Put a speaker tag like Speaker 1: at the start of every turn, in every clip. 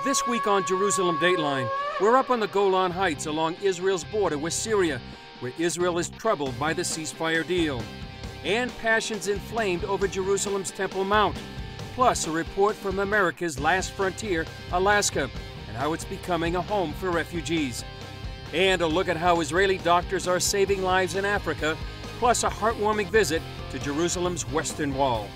Speaker 1: This week on Jerusalem Dateline, we're up on the Golan Heights along Israel's border with Syria, where Israel is troubled by the ceasefire deal. And passions inflamed over Jerusalem's Temple Mount. Plus, a report from America's last frontier, Alaska, and how it's becoming a home for refugees. And a look at how Israeli doctors are saving lives in Africa, plus a heartwarming visit to Jerusalem's Western Wall.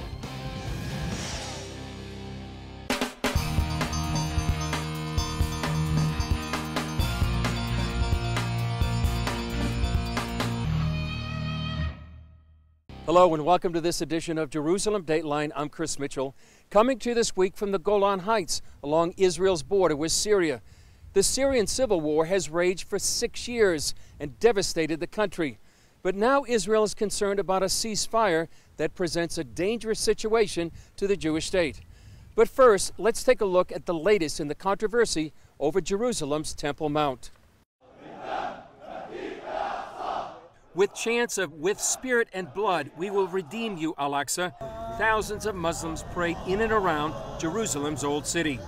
Speaker 1: Hello and welcome to this edition of Jerusalem Dateline. I'm Chris Mitchell, coming to you this week from the Golan Heights along Israel's border with Syria. The Syrian civil war has raged for 6 years and devastated the country. But now Israel is concerned about a ceasefire that presents a dangerous situation to the Jewish state. But first, let's take a look at the latest in the controversy over Jerusalem's Temple Mount. With chants of "with spirit and blood, we will redeem you, Al-Aqsa," thousands of Muslims prayed in and around Jerusalem's old city.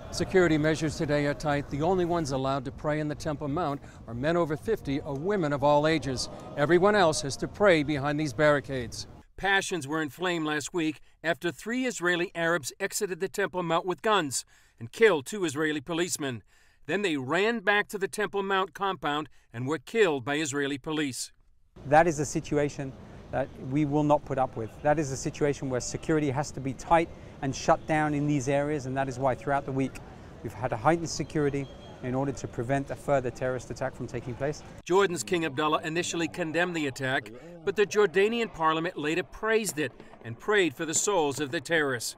Speaker 1: Security measures today are tight. The only ones allowed to pray in the Temple Mount are men over 50 or women of all ages. Everyone else has to pray behind these barricades. Passions were inflamed last week after 3 Israeli Arabs exited the Temple Mount with guns and killed 2 Israeli policemen. Then they ran back to the Temple Mount compound and were killed by Israeli police.
Speaker 2: That is a situation that we will not put up with. That is a situation where security has to be tight and shut down in these areas, and that is why throughout the week we've had a heightened security in order to prevent a further terrorist attack from taking place.
Speaker 1: Jordan's King Abdullah initially condemned the attack, but the Jordanian parliament later praised it and prayed for the souls of the terrorists.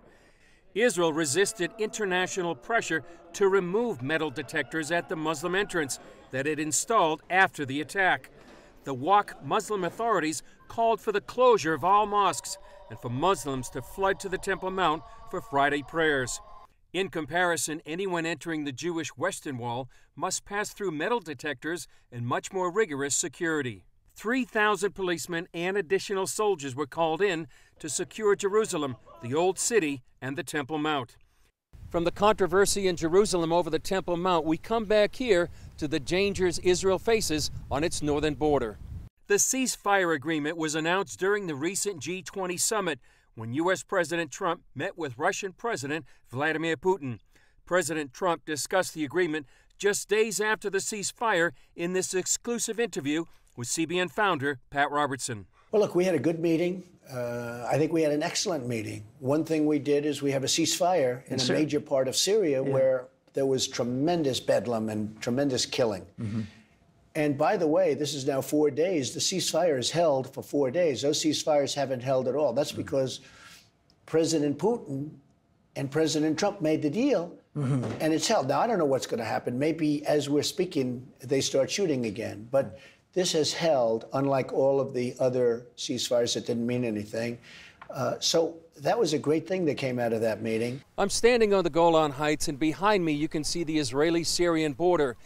Speaker 1: Israel resisted international pressure to remove metal detectors at the Muslim entrance that it installed after the attack. The Waqf Muslim authorities called for the closure of all mosques and for Muslims to flood to the Temple Mount for Friday prayers. In comparison, anyone entering the Jewish Western Wall must pass through metal detectors and much more rigorous security. 3,000 policemen and additional soldiers were called in to secure Jerusalem, the Old City, and the Temple Mount. From the controversy in Jerusalem over the Temple Mount, we come back here to the dangers Israel faces on its northern border. The ceasefire agreement was announced during the recent G20 summit when U.S. President Trump met with Russian President Vladimir Putin. President Trump discussed the agreement just days after the ceasefire in this exclusive interview with CBN founder Pat Robertson.
Speaker 3: Well, look, we had a good meeting. I think we had an excellent meeting. One thing we did is we have a ceasefire in a major part of Syria where there was tremendous bedlam and tremendous killing. And by the way, this is now 4 days. The ceasefire is held for 4 days. Those ceasefires haven't held at all. That's because President Putin and President Trump made the deal, and it's held. Now, I don't know what's going to happen. Maybe as we're speaking, they start shooting again. But this has held, unlike all of the other ceasefires that didn't mean anything. So that was a great thing that came out of that meeting.
Speaker 1: I'm standing on the Golan Heights, and behind me you can see the Israeli-Syrian border.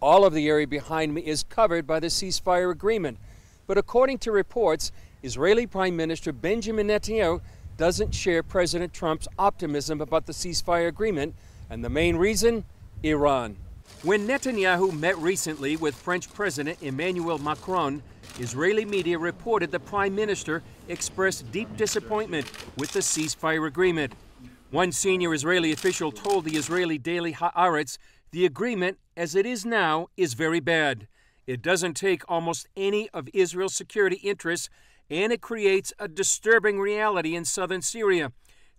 Speaker 1: All of the area behind me is covered by the ceasefire agreement. But according to reports, Israeli Prime Minister Benjamin Netanyahu doesn't share President Trump's optimism about the ceasefire agreement, and the main reason? Iran. When Netanyahu met recently with French President Emmanuel Macron, Israeli media reported the Prime Minister expressed deep disappointment with the ceasefire agreement. One senior Israeli official told the Israeli daily Haaretz the agreement, as it is now, is very bad. It doesn't take almost any of Israel's security interests, and it creates a disturbing reality in southern Syria.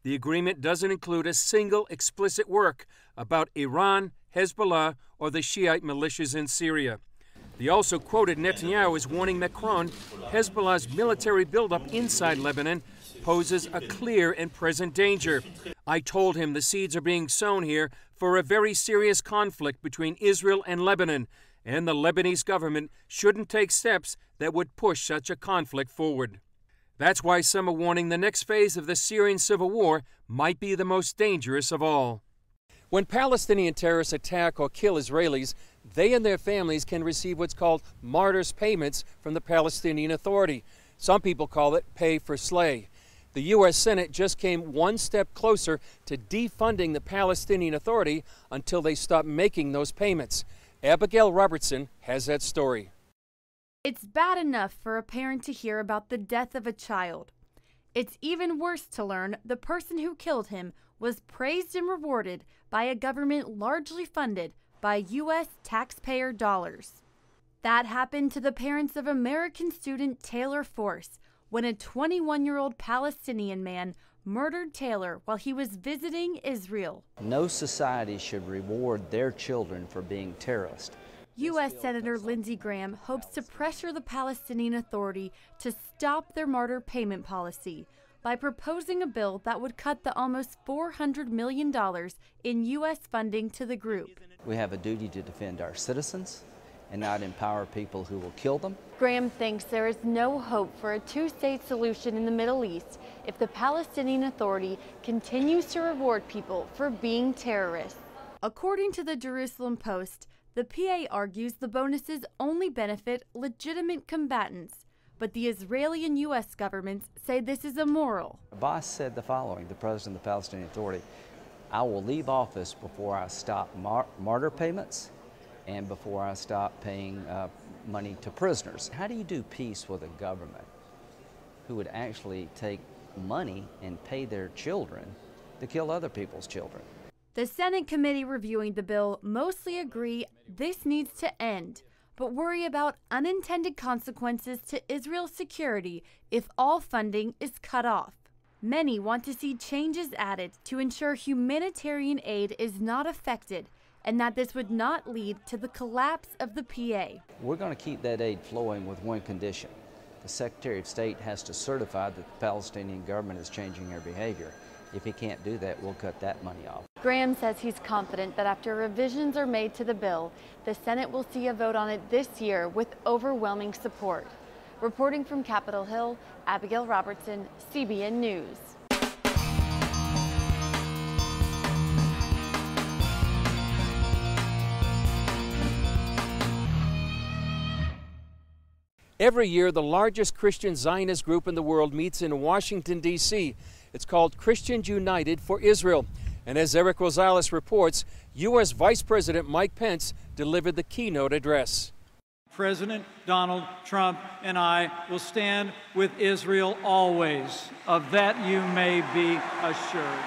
Speaker 1: The agreement doesn't include a single explicit word about Iran, Hezbollah, or the Shiite militias in Syria. They also quoted Netanyahu as warning Macron Hezbollah's military buildup inside Lebanon poses a clear and present danger. I told him the seeds are being sown here for a very serious conflict between Israel and Lebanon, and the Lebanese government shouldn't take steps that would push such a conflict forward. That's why some are warning the next phase of the Syrian civil war might be the most dangerous of all. When Palestinian terrorists attack or kill Israelis, they and their families can receive what's called martyrs' payments from the Palestinian Authority. Some people call it pay for slay. The U.S. Senate just came one step closer to defunding the Palestinian Authority until they stop making those payments. Abigail Robertson has that story.
Speaker 4: It's bad enough for a parent to hear about the death of a child. It's even worse to learn the person who killed him was praised and rewarded by a government largely funded by U.S. taxpayer dollars. That happened to the parents of American student Taylor Force when a 21-year-old Palestinian man murdered Taylor while he was visiting Israel.
Speaker 5: No society should reward their children for being terrorists.
Speaker 4: U.S. Senator Lindsey Graham hopes to pressure the Palestinian Authority to stop their martyr payment policy by proposing a bill that would cut the almost $400 million in U.S. funding to the group.
Speaker 5: We have a duty to defend our citizens and not empower people who will kill them.
Speaker 4: Graham thinks there is no hope for a two-state solution in the Middle East if the Palestinian Authority continues to reward people for being terrorists. According to the Jerusalem Post, the PA argues the bonuses only benefit legitimate combatants, but the Israeli and U.S. governments say this is immoral.
Speaker 5: Abbas said the following, the president of the Palestinian Authority: "I will leave office before I stop martyr payments and before I stop paying money to prisoners." How do you do peace with a government who would actually take money and pay their children to kill other people's children?
Speaker 4: The Senate committee reviewing the bill mostly agree this needs to end, but worry about unintended consequences to Israel's security if all funding is cut off. Many want to see changes added to ensure humanitarian aid is not affected and that this would not lead to the collapse of the PA.
Speaker 5: We're going to keep that aid flowing with one condition. The Secretary of State has to certify that the Palestinian government is changing their behavior. If he can't do that, we'll cut that money off.
Speaker 4: Graham says he's confident that after revisions are made to the bill, the Senate will see a vote on it this year with overwhelming support. Reporting from Capitol Hill, Abigail Robertson, CBN News.
Speaker 1: Every year, the largest Christian Zionist group in the world meets in Washington, D.C. It's called Christians United for Israel. And as Eric Rosales reports, U.S. Vice President Mike Pence delivered the keynote address.
Speaker 6: President Donald Trump and I will stand with Israel always. Of that you may be assured.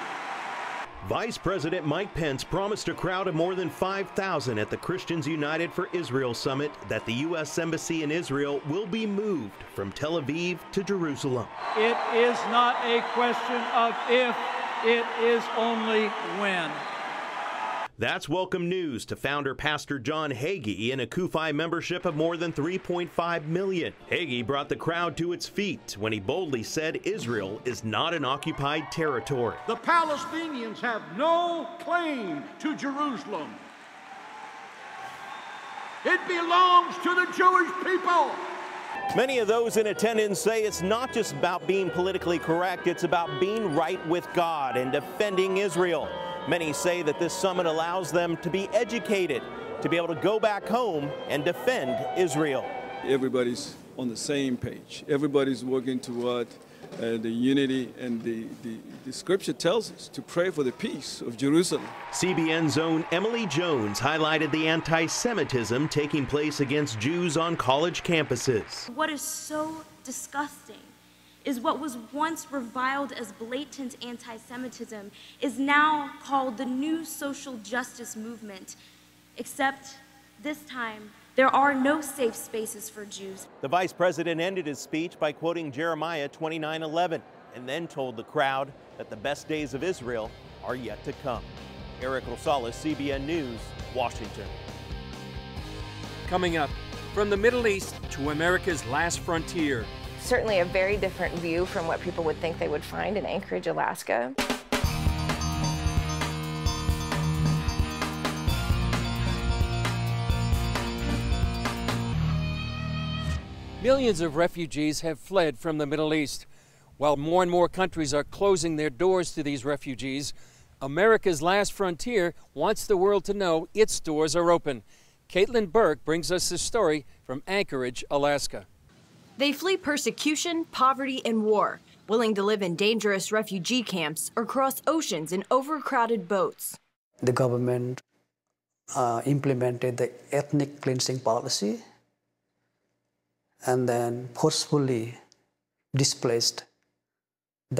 Speaker 7: Vice President Mike Pence promised a crowd of more than 5,000 at the Christians United for Israel summit that the U.S. Embassy in Israel will be moved from Tel Aviv to Jerusalem.
Speaker 6: It is not a question of if, it is only when.
Speaker 7: That's welcome news to founder Pastor John Hagee and a CUFI membership of more than 3.5 million. Hagee brought the crowd to its feet when he boldly said Israel is not an occupied territory.
Speaker 8: The Palestinians have no claim to Jerusalem. It belongs to the Jewish people.
Speaker 7: Many of those in attendance say it's not just about being politically correct, it's about being right with God and defending Israel. Many say that this summit allows them to be educated, to be able to go back home and defend Israel.
Speaker 9: Everybody's on the same page. Everybody's working toward the unity, and the scripture tells us to pray for the peace of Jerusalem.
Speaker 7: CBN's own Emily Jones highlighted the anti-Semitism taking place against Jews on college campuses.
Speaker 10: What is so disgusting is what was once reviled as blatant anti-Semitism is now called the new social justice movement, except this time there are no safe spaces for Jews.
Speaker 7: The vice president ended his speech by quoting Jeremiah 29:11 and then told the crowd that the best days of Israel are yet to come. Eric Rosales, CBN News, Washington.
Speaker 1: Coming up, from the Middle East to America's last frontier.
Speaker 11: Certainly a very different view from what people would think they would find in Anchorage, Alaska.
Speaker 1: Millions of refugees have fled from the Middle East. While more and more countries are closing their doors to these refugees, America's last frontier wants the world to know its doors are open. Caitlin Burke brings us this story from Anchorage, Alaska.
Speaker 12: They flee persecution, poverty, and war. willing to live in dangerous refugee camps or cross oceans in overcrowded boats.
Speaker 3: The government implemented the ethnic cleansing policy and then forcefully displaced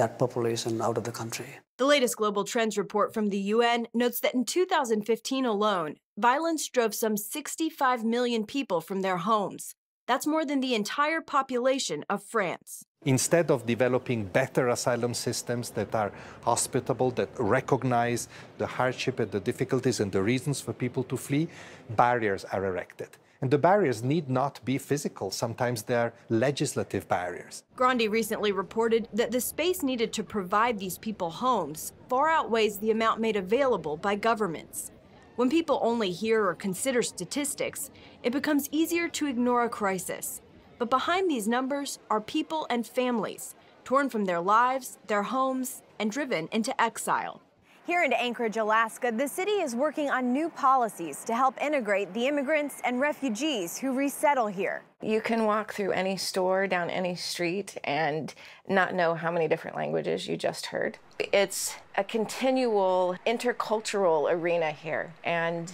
Speaker 3: that population out of the country.
Speaker 12: The latest Global Trends report from the UN notes that in 2015 alone, violence drove some 65 million people from their homes. That's more than the entire population of France.
Speaker 13: Instead of developing better asylum systems that are hospitable, that recognize the hardship and the difficulties and the reasons for people to flee, barriers are erected. And the barriers need not be physical. Sometimes they are legislative barriers.
Speaker 12: Grandi recently reported that the space needed to provide these people homes far outweighs the amount made available by governments. When people only hear or consider statistics, it becomes easier to ignore a crisis. But behind these numbers are people and families, torn from their lives, their homes, and driven into exile.
Speaker 14: Here in Anchorage, Alaska, the city is working on new policies to help integrate the immigrants and refugees who resettle here.
Speaker 11: You can walk through any store, down any street, and not know how many different languages you just heard. It's a continual intercultural arena here, and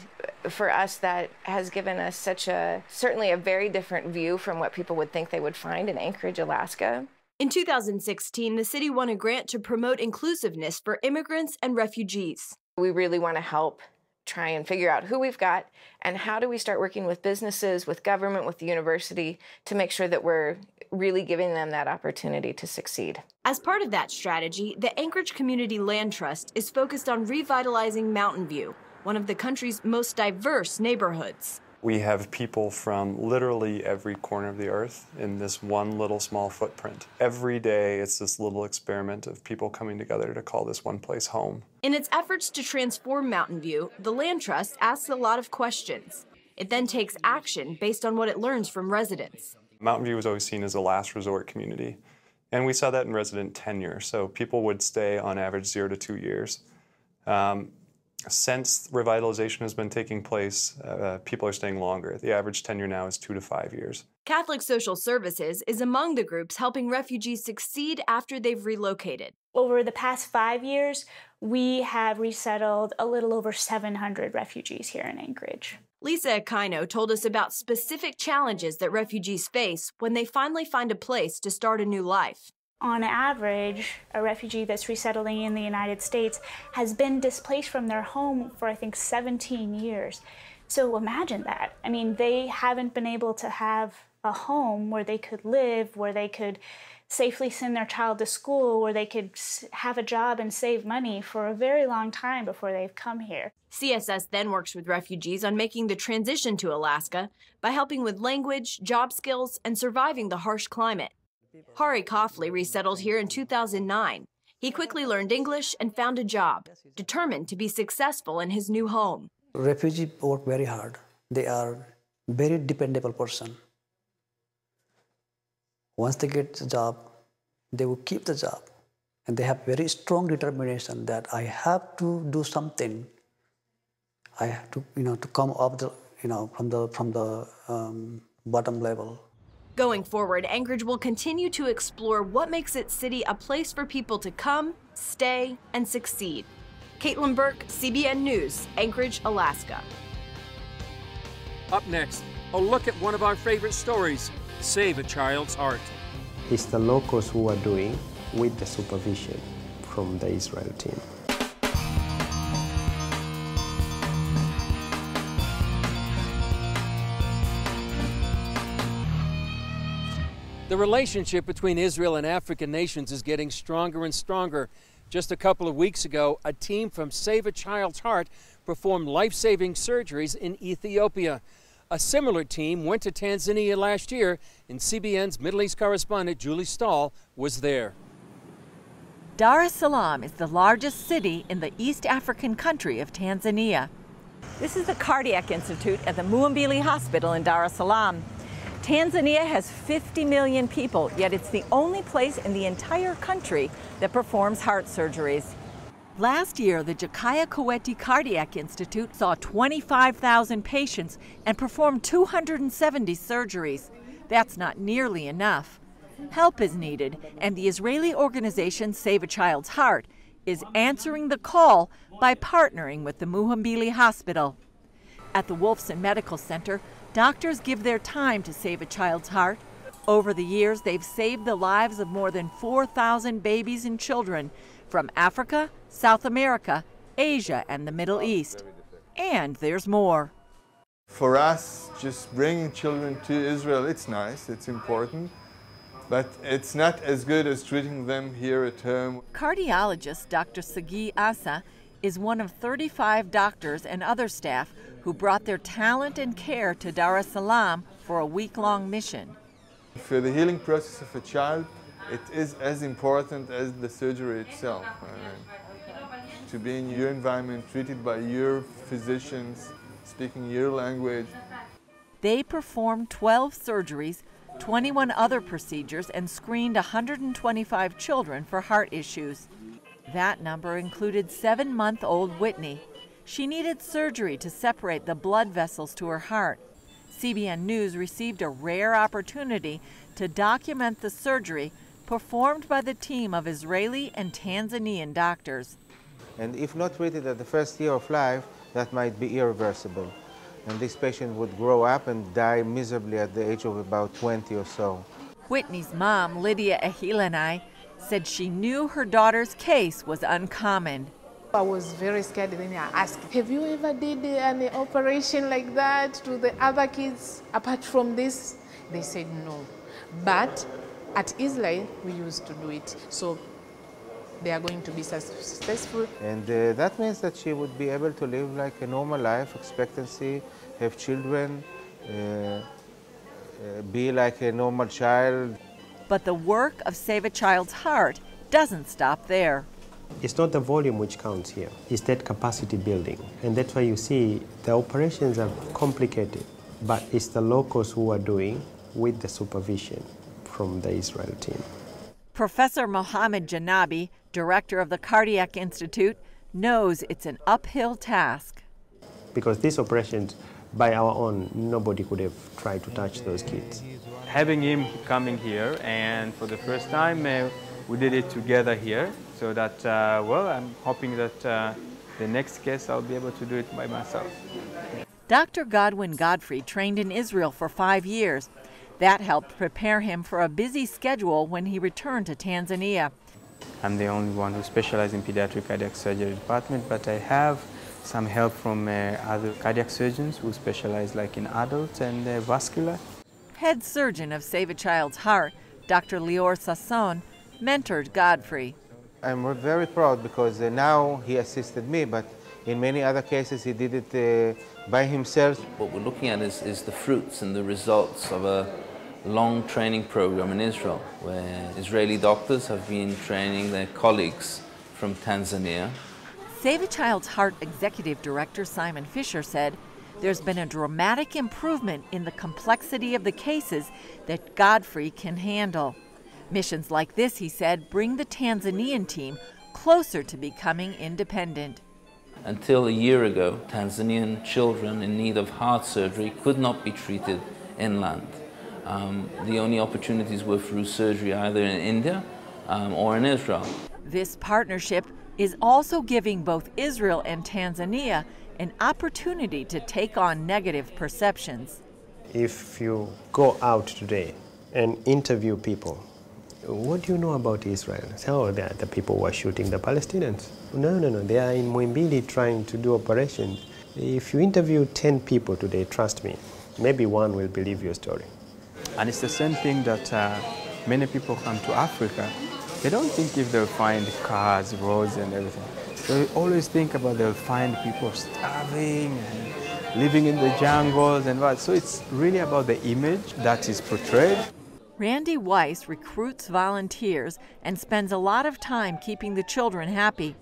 Speaker 11: for us that has given us certainly a very different view from what people would think they would find in Anchorage, Alaska.
Speaker 12: In 2016, the city won a grant to promote inclusiveness for immigrants and refugees.
Speaker 11: We really want to help try and figure out who we've got and how do we start working with businesses, with government, with the university to make sure that we're really giving them that opportunity to succeed.
Speaker 12: As part of that strategy, the Anchorage Community Land Trust is focused on revitalizing Mountain View, one of the country's most diverse neighborhoods.
Speaker 15: We have people from literally every corner of the earth in this one little small footprint. Every day it's this little experiment of people coming together to call this one place home.
Speaker 12: In its efforts to transform Mountain View, the Land Trust asks a lot of questions. It then takes action based on what it learns from residents.
Speaker 15: Mountain View was always seen as a last resort community, and we saw that in resident tenure. So people would stay on average 0 to 2 years. Since revitalization has been taking place, people are staying longer. The average tenure now is 2 to 5 years.
Speaker 12: Catholic Social Services is among the groups helping refugees succeed after they've relocated.
Speaker 16: Over the past 5 years, we have resettled a little over 700 refugees here in Anchorage.
Speaker 12: Lisa Aquino told us about specific challenges that refugees face when they finally find a place to start a new life.
Speaker 16: On average, a refugee that's resettling in the United States has been displaced from their home for, I think, 17 years. So imagine that. I mean, they haven't been able to have a home where they could live, where they could safely send their child to school, where they could have a job and save money for a very long time before they've come here.
Speaker 12: CSS then works with refugees on making the transition to Alaska by helping with language, job skills, and surviving the harsh climate. Hari Coughley resettled here in 2009. He quickly learned English and found a job, determined to be successful in his new home.
Speaker 3: Refugees work very hard. They are very dependable person. Once they get the job, they will keep the job. And they have very strong determination that I have to do something. I have to, to come up from the bottom level.
Speaker 12: Going forward, Anchorage will continue to explore what makes its city a place for people to come, stay, and succeed. Caitlin Burke, CBN News, Anchorage, Alaska.
Speaker 1: Up next, a look at one of our favorite stories, Save a Child's Heart.
Speaker 17: It's the locals who are doing with the supervision from the Israel team.
Speaker 1: The relationship between Israel and African nations is getting stronger and stronger. Just a couple of weeks ago, a team from Save a Child's Heart performed life-saving surgeries in Ethiopia. A similar team went to Tanzania last year, and CBN's Middle East correspondent Julie Stahl was there.
Speaker 18: Dar es Salaam is the largest city in the East African country of Tanzania. This is the Cardiac Institute at the Muhimbili Hospital in Dar es Salaam. Tanzania has 50 million people, yet it's the only place in the entire country that performs heart surgeries. Last year, the Jakaya Kikwete Cardiac Institute saw 25,000 patients and performed 270 surgeries. That's not nearly enough. Help is needed, and the Israeli organization Save a Child's Heart is answering the call by partnering with the Muhimbili Hospital. At the Wolfson Medical Center, doctors give their time to save a child's heart. Over the years, they've saved the lives of more than 4,000 babies and children from Africa, South America, Asia, and the Middle East. And there's more.
Speaker 19: For us, just bringing children to Israel, it's nice, it's important, but it's not as good as treating them here at home.
Speaker 18: Cardiologist Dr. Sagi Asa is one of 35 doctors and other staff who brought their talent and care to Dar es Salaam for a week-long mission.
Speaker 19: For the healing process of a child, it is as important as the surgery itself. To be in your environment, treated by your physicians, speaking your language.
Speaker 18: They performed 12 surgeries, 21 other procedures, and screened 125 children for heart issues. That number included 7-month-old Whitney. She needed surgery to separate the blood vessels to her heart. CBN News received a rare opportunity to document the surgery performed by the team of Israeli and Tanzanian doctors.
Speaker 20: And if not treated at the first year of life, that might be irreversible. And this patient would grow up and die miserably at the age of about 20 or so.
Speaker 18: Whitney's mom, Lydia Ahilanai, said she knew her daughter's case was uncommon.
Speaker 21: I was very scared, and then I asked, have you ever did an operation like that to the other kids apart from this? They said no. But at Israel, we used to do it. So they are going to be successful.
Speaker 20: And that means that she would be able to live like a normal life expectancy, have children, be like a normal child.
Speaker 18: But the work of Save a Child's Heart doesn't stop there.
Speaker 17: It's not the volume which counts here, it's that capacity building. And that's why you see the operations are complicated, but it's the locals who are doing with the supervision from the Israel team.
Speaker 18: Professor Mohammed Janabi, director of the Cardiac Institute, knows it's an uphill task.
Speaker 17: Because these operations, by our own, nobody could have tried to touch those kids.
Speaker 22: Having him coming here, and for the first time, we did it together here, so that, well, I'm hoping that the next case I'll be able to do it by myself.
Speaker 18: Dr. Godwin Godfrey trained in Israel for 5 years. That helped prepare him for a busy schedule when he returned to Tanzania.
Speaker 22: I'm the only one who specializes in pediatric cardiac surgery department, but I have some help from other cardiac surgeons who specialize like in adults and vascular.
Speaker 18: Head surgeon of Save a Child's Heart, Dr. Lior Sasson, mentored Godfrey.
Speaker 20: I'm very proud because now he assisted me, but in many other cases he did it by himself.
Speaker 23: What we're looking at is the fruits and the results of a long training program in Israel, where Israeli doctors have been training their colleagues from Tanzania.
Speaker 18: Save a Child's Heart Executive Director Simon Fisher said there's been a dramatic improvement in the complexity of the cases that Godfrey can handle. Missions like this, he said, bring the Tanzanian team closer to becoming independent.
Speaker 23: Until a year ago, Tanzanian children in need of heart surgery could not be treated inland. The only opportunities were through surgery either in India or in Israel.
Speaker 18: This partnership is also giving both Israel and Tanzania an opportunity to take on negative perceptions.
Speaker 17: If you go out today and interview people, what do you know about Israel? Oh, they are the people who are shooting the Palestinians. No, they are in Muhimbili trying to do operations. If you interview 10 people today, trust me, maybe one will believe your story.
Speaker 22: And it's the same thing that many people come to Africa. They don't think if they'll find cars, roads, and everything. They always think about they'll find people starving and living in the jungles and what. So it's really about the image that is portrayed.
Speaker 18: Randy Weiss recruits volunteers and spends a lot of time keeping the children happy.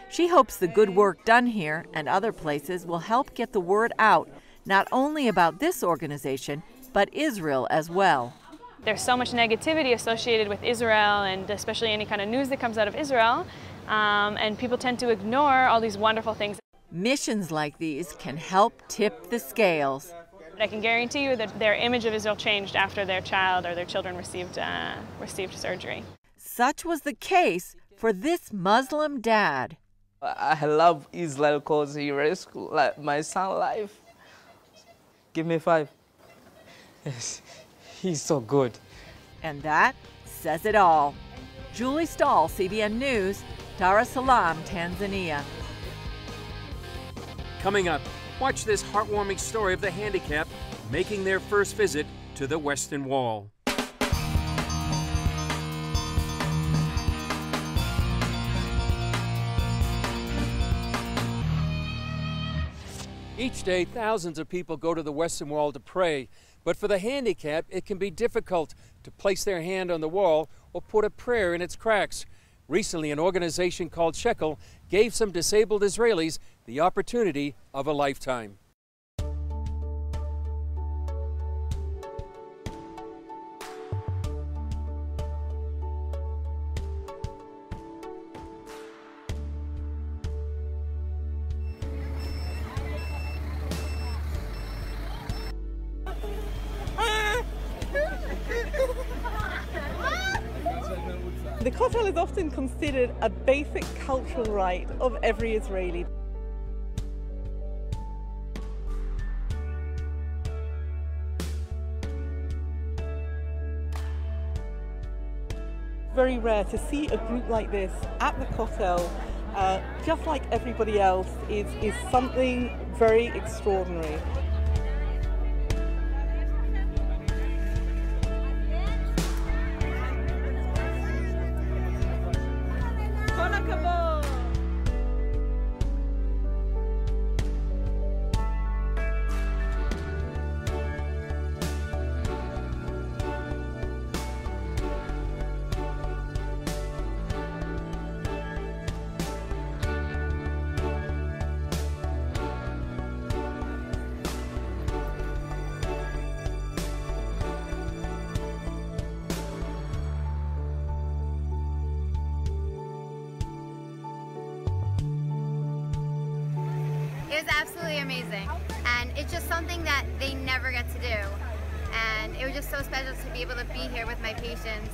Speaker 18: She hopes the good work done here and other places will help get the word out, not only about this organization, but Israel as well.
Speaker 24: There's so much negativity associated with Israel, and especially any kind of news that comes out of Israel, and people tend to ignore all these wonderful things.
Speaker 18: Missions like these can help tip the scales.
Speaker 24: But I can guarantee you that their image of Israel changed after their child or their children received surgery.
Speaker 18: Such was the case for this Muslim dad.
Speaker 2: I love Israel because he rescued my son's life. Give me 5. Yes, he's so good.
Speaker 18: And that says it all. Julie Stahl, CBN News, Dar es Salaam, Tanzania.
Speaker 1: Coming up, watch this heartwarming story of the handicapped making their first visit to the Western Wall. Each day, thousands of people go to the Western Wall to pray, but for the handicapped, it can be difficult to place their hand on the wall or put a prayer in its cracks. Recently, an organization called Shekel gave some disabled Israelis the opportunity of a lifetime.
Speaker 4: The kotel is often considered a basic cultural right of every Israeli. Very rare to see a group like this at the kotel, just like everybody else, is something very extraordinary.
Speaker 5: It was absolutely amazing, and it's just something that they never get to do, and it was just so special to be able to be here with my patients.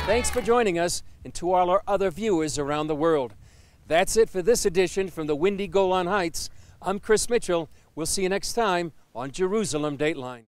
Speaker 1: Thanks for joining us, and to all our other viewers around the world. That's it for this edition from the windy Golan Heights. I'm Chris Mitchell. We'll see you next time on Jerusalem Dateline.